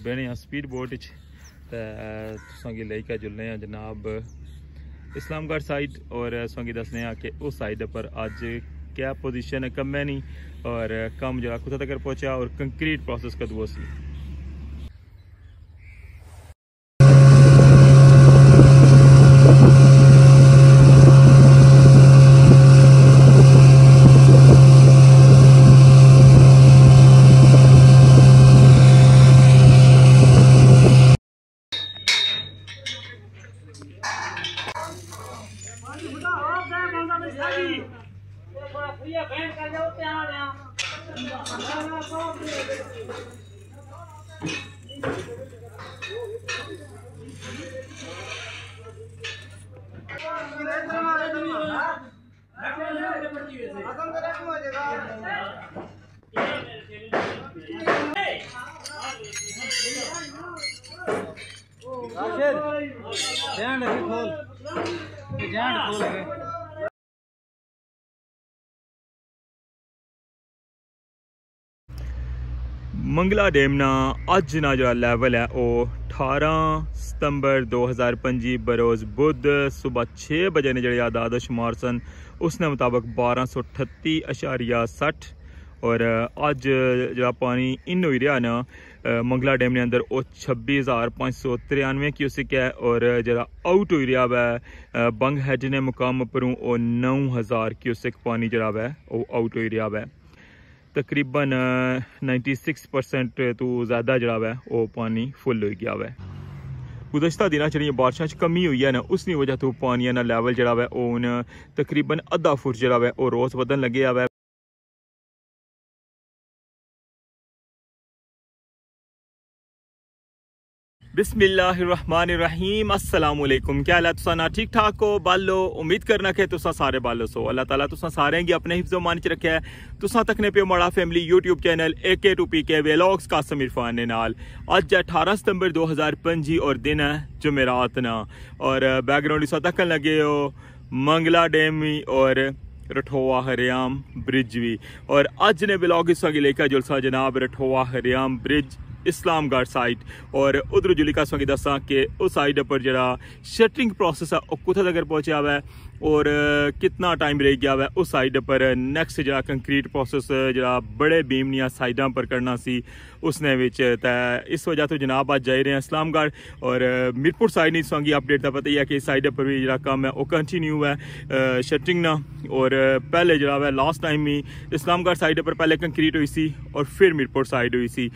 बहने speed boat तुसांगी लेके जुलने हैं जनाब इस्लामगढ़ साइड और तुसांगी दसने कि उस साइड पर अज क्या पोजीशन है कम नहीं और कम जगह कुत्थे तक पहुंचा और कंक्रीट प्रोसेस कदू सी। मंगला डैम ना अज ना जो लैवल है वो 18 सितंबर 2025 बरोज़ बुध सुबह 6 बजे ने जो आदाद शुमार सन उसने मुताबिक 1238.60 और अज जो पानी इन हो रहा ना मंगला डैम ने अंदर वो 26,593 क्यूसिक है और जरा आउट हो रहा है बंग हैड ने मुकाम पर वो 9,000 क्यूसिक पानी जरा है वो आउट हो रहा है। तकरीबन 96% तो ज़्यादा जरा है वो पानी फुल हो गया है। गुज़श्ता दिन जी बारिशों कमी हुई है ना उसकी वजह तो पानी ना लैवल जरा है वो तकरीबन अद्धा फुट जरा है वो रोज़ बदन लगे है। बिस्मिल्लाहिर्रहमानिर्रहीम अस्सलामुअलैकुम। क्या हाल है तुसा ना ठीक ठाक हो बालो उम्मीद करना कि तुसा सारे बालो सो अल्लाह ताला तुसा सारे गी अपने हिफ्ज़ो मान च रखे है। तुसा तकने पे माड़ा family YouTube channel AK2PK vlogs Qasim Irfan ने नाल अज 18 सितंबर 2025 और दिन है जुमेरात ना और बैकग्राउंड इस तकन लगे हो मंगला डैम और रठोआ हरियाम ब्रिज भी और अज ने व्लॉग इस लेकर जुलसा जनाब रठोआ हरियाम ब्रिज इस्लामगढ़ साइड और उधर जुलिका संगी दसा कि उस साइड पर जरा शटरिंग प्रोसेस है कुत्थे तक पहुंचा हुआ है और कितना टाइम रह गया हुआ है उस साइड पर नैक्सट जरा कंक्रीट प्रोसेस जरा बड़े बीमनिया साइडा पर करना सी उसने विच इस वजह तो जनाब आज जा रहे हैं इस्लामगढ़ और मीरपुर साइड नहीं संगी अपडेट का पता ही है कि इस साइड पर भी जरा काम है वो कंटिन्यू है शटरिंग ना और पहले जरा है लास्ट टाइम ही इस्लामगढ़ साइड पर पहले कंक्रीट हुई सी और फिर मीरपुर साइड हुई सी।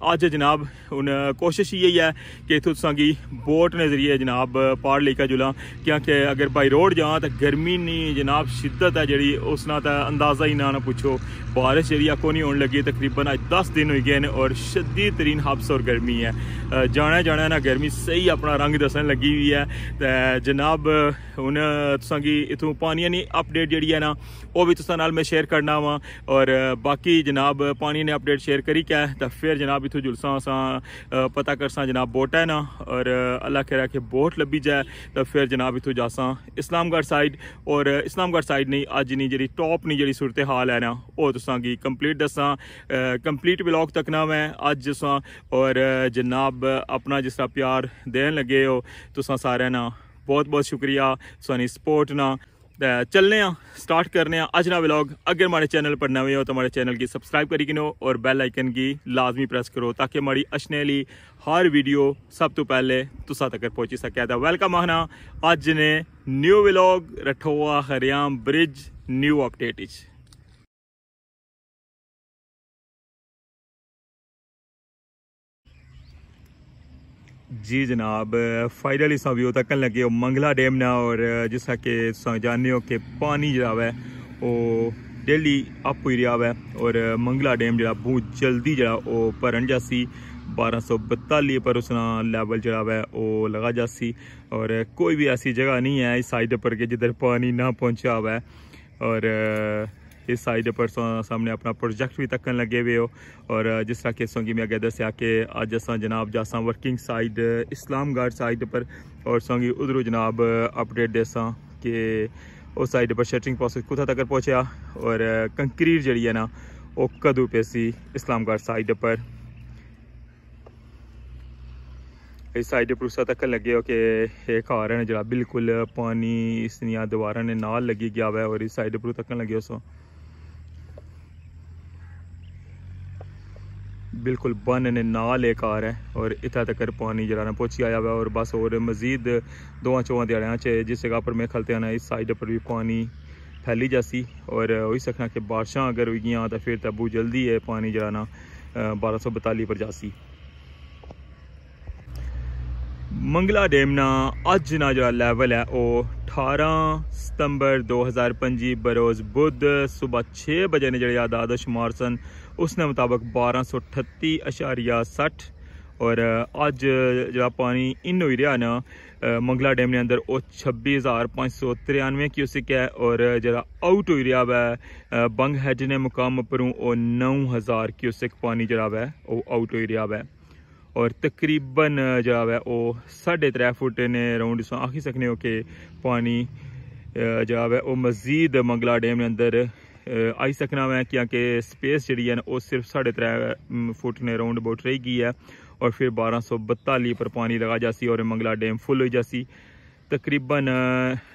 अज जनाब हूँ कोशिश यही है कि तुसांगी बोट ने जरिए जनाब पार लेकर जुला क्योंकि अगर बाई रोड जा तो गर्मी नहीं जनाब शिद्दत है जी उसना तो अंदाज़ा ही ना पूछो। बारिश जी को नहीं होने लगी तकरीबन आज 10 दिन हो गए और शदीद तरीन हब्स और गर्मी है जाना ना गर्मी सही अपना रंग दसन लगी हुई है। तो जनाब हूँ तुसांगी इतों पानी नहीं अपडेट जी है ना वो भी तुसा नाल मैं शेयर करना वा और बाकी जनाब पानी ने अपडेट शेयर करी क्या तो फिर जनाब इतों जुलसा असा पता करसा जनाब बोट है ना और अल्लाह कह रहा कि बोट लभी जाए तो फिर जनाब इतों जासा इस्लामगढ़ साइड और इस्लामगढ़ साइड नहीं अज नहीं जी टॉप नहीं जी सूरत हाल है ना वो तुसांगी कंप्लीट दसा कंप्लीट व्लॉग तक ना मैं अज दसा और जनाब अपना जिस तरह प्यार देन लगे हो तुसा सारे ना बहुत बहुत शुक्रिया सानी सपोर्ट ना चलने स्टार्ट करने अज ना व्लॉग। अगर हमारे चैनल पर नवे हो तो हमारे चैनल की सब्सक्राइब करी गिनो और बेल आइकन की लाजमी प्रेस करो ताकि हमारी अशनेली हर वीडियो सब तो पहले तुसा तक पहुंची सके। था वेलकम आना अज ने न्यू व्लॉग रठोआ हरियाम ब्रिज न्यू अपडेट इच। जी जनाब फाइनली व्यू तकन लगे हो मंगला डैम ना और जिस कि जाने हो कि पानी जरा है वो डेली अप हो रहा है और मंगला डैम जरा बहुत जल्दी जरा वो भरन जासी 1242 पर उसना लैवल जरा है वो लगा जासी और कोई भी ऐसी जगह नहीं है इस साइड पर कि जिधर पानी ना पहुंचा हुआ है और इस साइड पर सामने अपना प्रोजेक्ट भी तकन लगे हुए हो और जिस तरह के संगी में अगर दसिया कि अज असा जनाब जासा वर्किंग साइड इस्लामगढ़ साइड पर और संगी उधरों जनाब अपडेट देसा कि उस साइड पर शटरिंग प्रोसेस कुत्थे तक पहुंचा और कंक्रीट जी है ना वो कदू पे सी इस्लामगढ़ साइड पर। इस साइड पर उस तक लगे हो कि एक घर है जरा बिल्कुल पानी इस दीवार ने नाल लगी गया हुआ है और इस साइड पर तक लगे सो बिल्कुल बन ने नाल एक कार है और इतना तक पानी जरा पहुंची आया हुआ है और बस और मजीद 2-4 दिहाड़ियाँ जिस जगह पर मैं खलते आना इस साइड पर भी पानी फैली जासी और वही सकना कि बारिशां अगर हुई तो फिर तबू जल्दी है पानी जरा ना 1242 पर जासी। मंगला डैम ना अज ना जो लैवल है वो 18 सितंबर 2025 बरोज़ बुध सुबह 6 बजे ने जो आदाद शुमार सन उसने मुताबिक 1238.60 और अज जो पानी इन हो रहा ना मंगला डैम ने अंदर वो 26,593 क्यूसिक है और जरा आउट हो रहा है बंग हेड ने मुकाम पर 9,000 क्यूसिक पानी जरा है वो आउट हो रहा है और तकरीबन जरा है वो 3.5 फुट ने राउंड आखी सकने हो कि पानी जरा है वो मजीद मंगला डैम ने अंदर आई सकना है क्योंकि स्पेस जी है ना वो सिर्फ 3.5 फुट ने राउंड अबाउट रही गई है और फिर 1242 पर पानी लगा जासी और मंगला डैम फुल हो जासी तकरीबन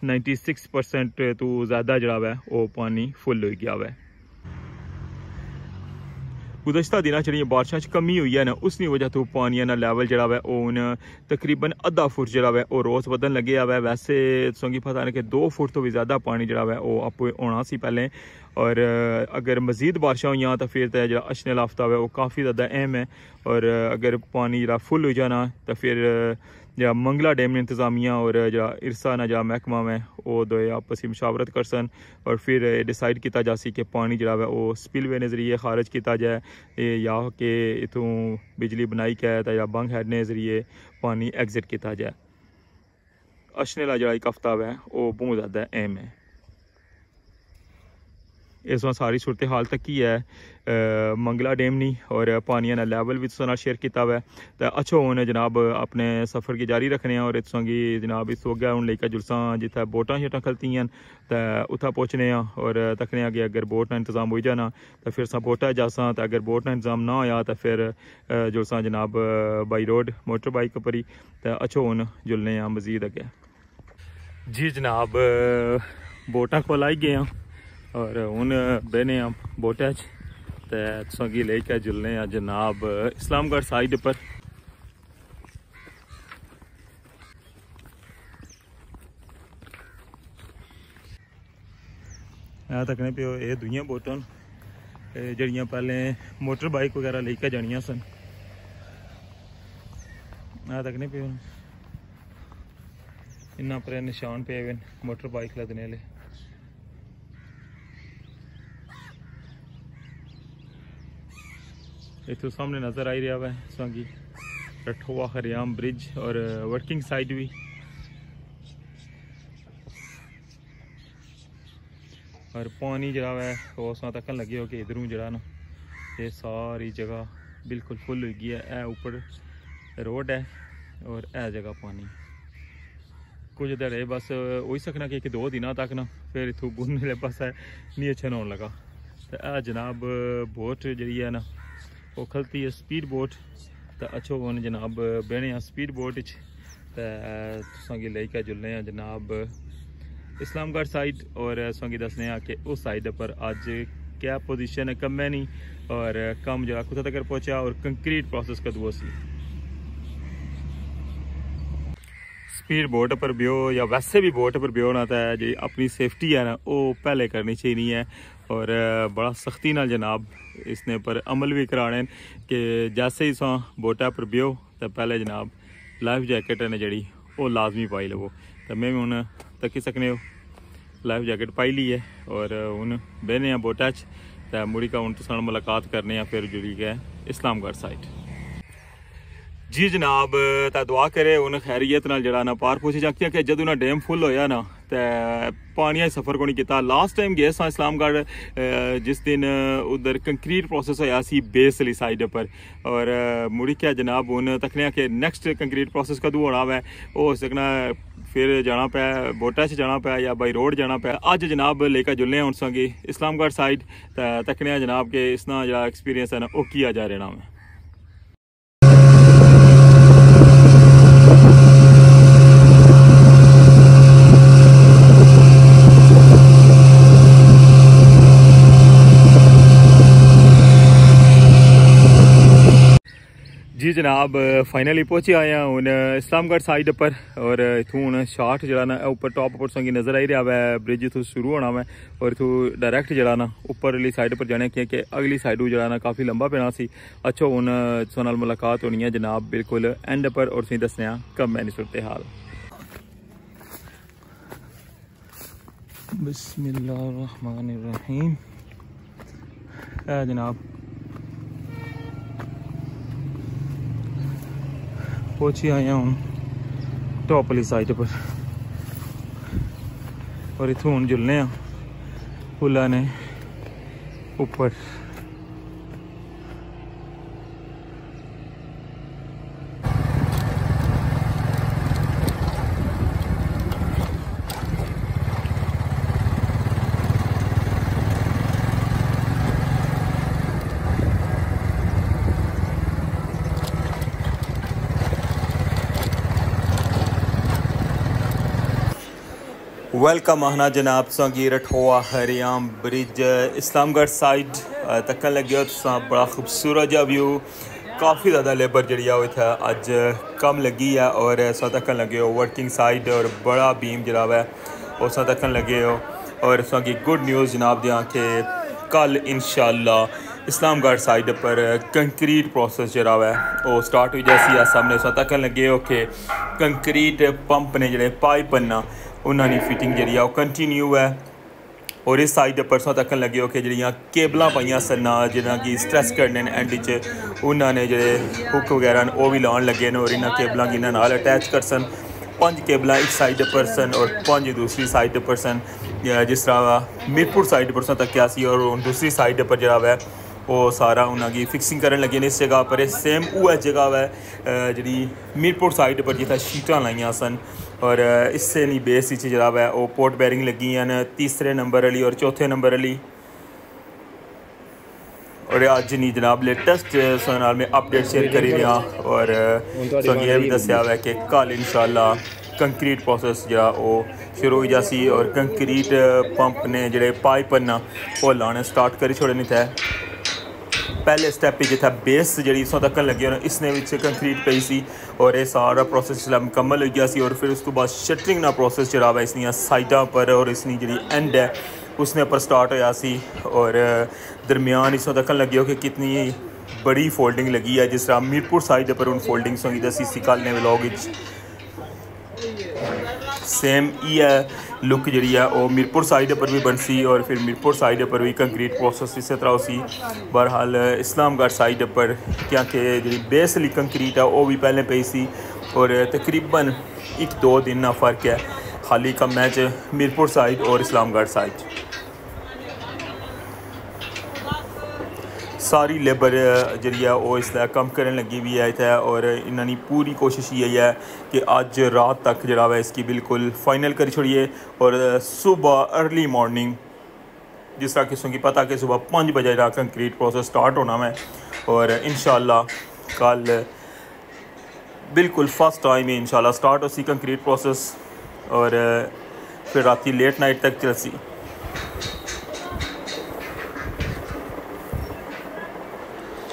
96% तो ज़्यादा जरा है वो पानी फुल हो गया है। गुज़श्ता दिन जी बारिशों कमी हुई है ना उसकी वजह तो पानी ना लैवल जरा है वो तकरीबन आधा फुट जरा है वो रोज़ बदन लगे हुआ है। वैसे तुसेंगी पता है कि 2 फुट तो भी ज़्यादा पानी जरा है वो आप होना सी पहले और अगर मजीद बारिशां हुई तो फिर जो अशनल आफ्ताब है वो काफ़ी ज़्यादा अहम है और अगर पानी जरा फुल हो जाना तो फिर जरा मंगला डैम इंतज़ामिया और जरा इरसा ना जरा महकमा में वो दो आपस मुशावरत कर सन और फिर डिसाइड किया जा सी कि पानी जरा है वो स्पिलवे के जरिए खारिज किया जाए या कि इतों बिजली बनाई के या बंग हेड ने जरिए पानी एग्जिट किया जाए। अशनल जरा एक आफ्ताब है वो बहुत ज़्यादा अहम है। इस वक्त सारी सूरत हाल तक ही है मंगला डैम नहीं और पानी ना लैवल भी तुसा शेयर किया हुआ है तो अच्छो हूँ जनाब अपने सफ़र की जारी रखने और तुसेंगी जनाब इस हो गया हूँ लेकर जुलसा जितना बोटां शोटां खलती हैं तो उत्था पहुँचने और तकने कि अगर बोट का इंतज़ाम हो जाना तो फिर अस बोटा जासा तो अगर बोट का इंतज़ाम ना होया तो फिर जुलसा जनाब बाई रोड मोटर बाइक पर ही तो अच्छो हूँ जुलने मजीद अगे जी जनाब बोटां कोल आई गए और हूँ बहने बोटा तो लेकर जुलने जनाब इस्लामगढ़ साइड पर। तकने पे ये दुइयां बोटां जड़ियां पहले मोटर बाइक वगैरह लेकर जानियां सन तकने पे इन्ना पर निशान पे मोटर बाइक लदने वाले इतों सामने नज़र आई रहा है संगी रठोवा खरियाम ब्रिज और वर्किंग साइड भी और पानी जरा है तो उस तकन लगे हो कि इधरों जरा ना ये सारी जगह बिल्कुल फुल हो गई है ऊपर रोड है और जगह पानी कुछ देर है बस हो ही सकना कि 2 दिन तक ना फिर इतों बुनने पास नहीं अच्छा होने लगा तो जनाब बोट जी है ना वो खलती है स्पीड बोट तो अच्छो वन जनाब बहने स्पीड बोट तो लेकर जुलने जनाब इस्लामगढ़ साइड और संगी दसने कि उस साइड पर अज क्या पोजीशन है कम है नहीं और कम जरा कुछ तक पहुंचा और कंक्रीट प्रोसेस कदू सी स्पीड बोट पर बियो या वैसे भी बोट पर बियो ना तो जी अपनी सेफ्टी है ना वो पहले करनी चाहिए है और बड़ा सख्ती नाल जनाब इसने पर अमल भी कराने कि जैसे ही बोटा पर बियो तो पहले जनाब लाइफ जैकेट ने जी वो लाजमी पाई लवो तो मैं हूँ तकी सकने हो लाइफ जैकेट पाई ली है और हूँ बहने बोटा तो मुड़ी का हूँ तुम मुलाकात करने फिर जुड़ी गए इस्लामगढ़ साइड जी जनाब तो दुआ करे उन खैरियत नाल जड़ा ना पार पहुंची जाती है कि जदों ना डैम फुल होया ना तो पानी सफ़र को नहीं किया लास्ट टाइम गए सा इस्लामगढ़ जिस दिन उधर कंक्रीट प्रोसेस होया सी बेस वाली साइड पर और मुड़ी क्या जनाब हूँ तकने कि नैक्सट कंक्रीट प्रोसेस कदू होना है वो हो सकना फिर जाना पै बोटा जाना पै या बाई रोड जाना पै अज जनाब लेकर जुलने हूँ संगी इस्लामगढ़ साइड तो तकने जनाब के इसना जो एक्सपीरियंस है ना वो किया जा रहा है। जी जनाब फाइनली पहुंचे आए हैं हूँ इस्लामगढ़ साइड पर और इतों हूँ शार्ट जरा ना ऊपर टॉप पर संगी नज़र आई रहा है ब्रिज इतों शुरू होना मैं और इतों डायरैक्ट जरा ना ऊपर वाली साइड पर जाने क्योंकि अगली साइड जरा ना काफ़ी लंबा पैना सी। अच्छा हूँ तुसां नाल मुलाकात होनी है जनाब बिल्कुल एंड पर और तुसीं दसने कम है सूरत हाल। बिस्मिल्लाहिर्रहमानिर्रहीम जनाब पहुंची आए हूँ टॉप वाली साइड पर और इतों हूँ जुलने पुला ने ऊपर। वेलकम आहना जनाब संगी रठोआ हरियाम ब्रिज इस्लामगढ़ साइड तक लगे हो तो बड़ा खूबसूरत जहा व्यू काफ़ी ज़्यादा लेबर जी इतना अज कम लगी है और तक लगे हो वर्किंग साइड और बड़ा बीम जरा है उस तक लगे हो और संगी गुड न्यूज़ जनाब दियाँ कि कल इंशाल्लाह इस्लामगढ़ साइड पर कंक्रीट प्रोसेस जरा है वो स्टार्ट हो जैसी सामने तक लगे हो कि कंक्रीट पंप ने जोड़े पाइप ना उन्होंने फिटिंग जी कंटिन्यू है और इस साइड पर तक लगे हो कि जड़ियाँ केबल पाइया सन जिन्हें कि स्ट्रैस करने एंड उन्होंने जो हुक वगैरह वो भी लाने लगे हैं और इन्होंने केबलों की इन्होंने अटैच कर सन 5 केबल एक साइड पर सन और 5 दूसरी साइड पर सन। जिस तरह मीरपुर साइड पर तक क्या सी और दूसरी साइड पर जरा है वो सारा उन्होंने फिक्सिंग करन लगे ने इस जगह पर सेम वो जगह है जी मीरपुर साइड पर जितना शीटा लाइया सन और इससे नहीं बेस जरा है वो पोर्ट बैरिंग लगी हैं तीसरे नंबर वाली और चौथे नंबर वाली। और अज नहीं जनाब लेटेस्ट नाल में अपडेट शेयर करी रहा और ये भी दसिया हुआ है कि कल इंशाल्लाह कंक्रीट प्रोसेस जरा वो शुरू हो जासी और कंक्रीट पंप ने जोड़े पाइप ना वो लाने स्टार्ट करी छोड़े नहीं थे। पहले स्टैप जितना बेस जी तक लगे हो इसने कंक्रीट पई सी और ये सारा प्रोसेस मुकम्मल हो गया सी और फिर उस तो बाद शटरिंग ना प्रोसेस जरा है इसनिया साइडा पर और इसनी जी एंड है उसने पर स्टार्ट होया सी और दरमियान इसों तक लगे हो कि कितनी बड़ी फोल्डिंग लगी है जिस तरह मीरपुर साइड पर उन फोल्डिंग होंगी दसी सी कल ने व्लॉग सेम ही है लुक जी है वो मीरपुर साइड पर भी बनसी और फिर मीरपुर साइड पर भी कंक्रीट प्रोसेस इस तरह उसी। बहरहाल इस्लामगढ़ साइड पर क्या कि जी बेसली कंक्रीट है वो भी पहले पई सी और तकरीबन 1-2 दिन ना फ़र्क है खाली कम मैच मीरपुर साइड और इस्लामगढ़ साइड। सारी लेबर जी है वो इसलिए कम करने लगी हुई है इतना और इन्होंने पूरी कोशिश यही है कि अज रात तक जरा है इसकी बिल्कुल फाइनल कर छोड़िए और सुबह अर्ली मॉर्निंग जिस तरह किसों की पता कि सुबह 5 बजे जरा कंक्रीट प्रोसेस स्टार्ट होना है और इंशाल्लाह कल बिल्कुल फर्स्ट टाइम ही इंशाल्लाह स्टार्ट होसी कंक्रीट प्रोसेस और फिर राती लेट नाइट तक चलसी।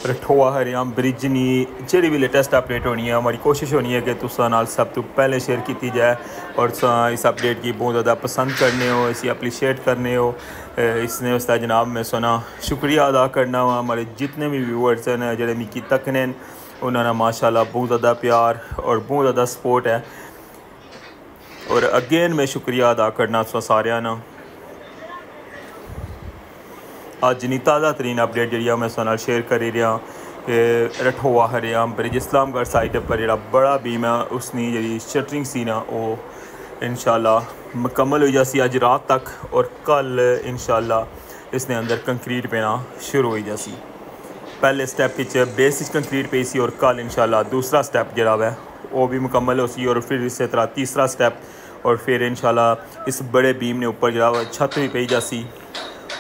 रठोआ हरियाम ब्रिज नहीं जी भी लेटेस्ट अपडेट होनी है हमारी कोशिश होनी है कि तुसा नाल सब तो पहले शेयर की जाए और इस अपडेट की बहुत ज़्यादा पसंद करने हो इसी अप्रिशिएट करने हो इसने उसका जनाब मैं सुना शुक्रिया अदा करना हो हमारे जितने भी व्यूअर्स हैं जोड़े मिकी तकने उन्होंने माशाल्लाह बहुत ज़्यादा प्यार और बहुत ज़्यादा सपोर्ट है और अगेन मैं शुक्रिया अदा करना सारे ना। अज नहीं ताज़ा तरीन अपडेट जी मैं सुना शेयर करी रहा कि रठोआ हरियाम ब्रिज इस्लामगढ़ साइड पर जो बड़ा बीम है उसकी जी शटरिंग सी ना वो इंशाल्लाह मुकम्मल हो जासी अज रात तक और कल इंशाल्लाह इसने अंदर कंक्रीट पेना शुरू हो जासी। पहले स्टैप बेस कंक्रीट पे सी और कल इंशाल्लाह दूसरा स्टैप जरा है वो भी मुकम्मल हो सी और फिर इस तरह तीसरा स्टैप और फिर इंशाल्लाह इस बड़े बीम ने ऊपर जरा छत भी पई जासी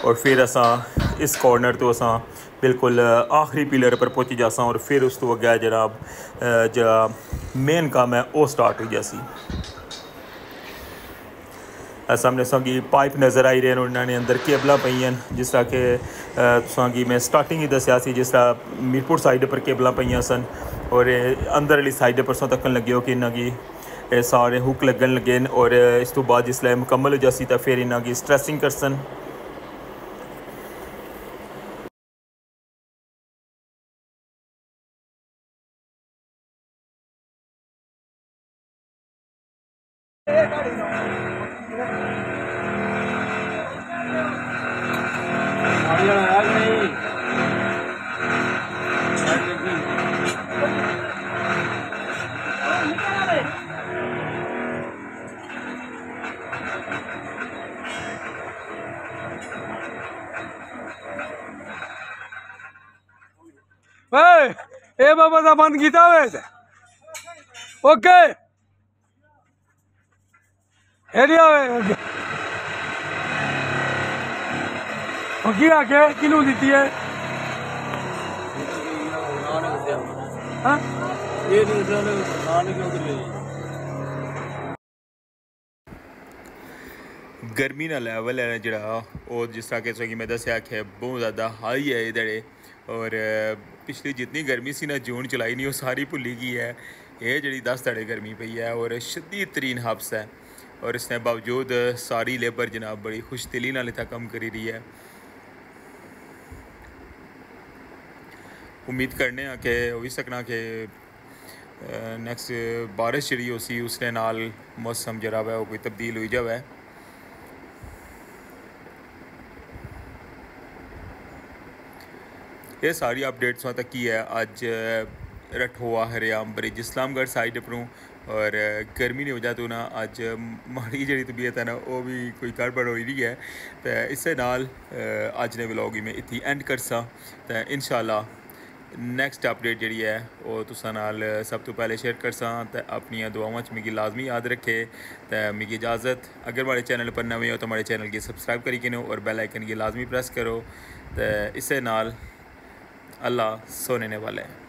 और फिर असा इस कॉर्नर तो असा बिल्कुल आखिरी पिलर पर पहुँची जासा और फिर उस तो अगे जनाब जरा मेन काम है वो स्टार्ट हो जासी। सामने संगी पाइप नज़र आई रहे हैं उन्होंने अंदर केबल पई जिस तरह के संगी मैं स्टार्टिंग ही दसिया सी जिस तरह मीरपुर साइड पर केबल पई सन और अंदर वाली साइड परसों तकन लगे हो कि इन्हों की सारे हुक लगन लगे और इस तो बाद जिसले मुकम्मल हो जासी तो फिर इन्हों की स्ट्रैसिंग करसन। ए बाबा दा बंद किया हुआ है। ओके एरिया की आके किनू दी है गर्मी का लैवल है जोड़ा वो जिस तरह कि मैं दसिया कि बहुत ज़्यादा हाई है इधर और पिछली जितनी गर्मी सी ना जून जुलाई नहीं वो सारी भुली गई है। ये जी 10 धड़े गर्मी पई है और शदीद तरीन हब्स है और इसने बावजूद सारी लेबर जनाब बड़ी खुश दिली नाल इतना कम करी रही है। उम्मीद करने कि हो भी सकना कि नैक्सट बारिश जी उसी उसने नाल मौसम जरा है वो कोई तब्दील हुई जाए। ये सारी अपडेट्स तक की है अज रठोआ हरियाम ब्रिज इस्लामगढ़ साइड परों और गर्मी की वजह तो ना अज माड़ी जी तबीयत है ना वो भी कोई गड़बड़ हो रही है। तो इस नाल अज ने व्लॉग ही मैं इत्थी एंड करसा। तो इंशाल्लाह नैक्सट अपडेट जी है वो तुसा नाल सब तो पहले शेयर करसा। तो अपनी दुआवां च मिगी लाजमी याद रखे। तो मिगी इजाज़त। अगर हमारे चैनल पर नवे हो तो हमारे चैनल की सब्सक्राइब करी किनो और बेल आइकन की लाजमी प्रेस करो। तो इस नाल अल्लाह सोने वाला है।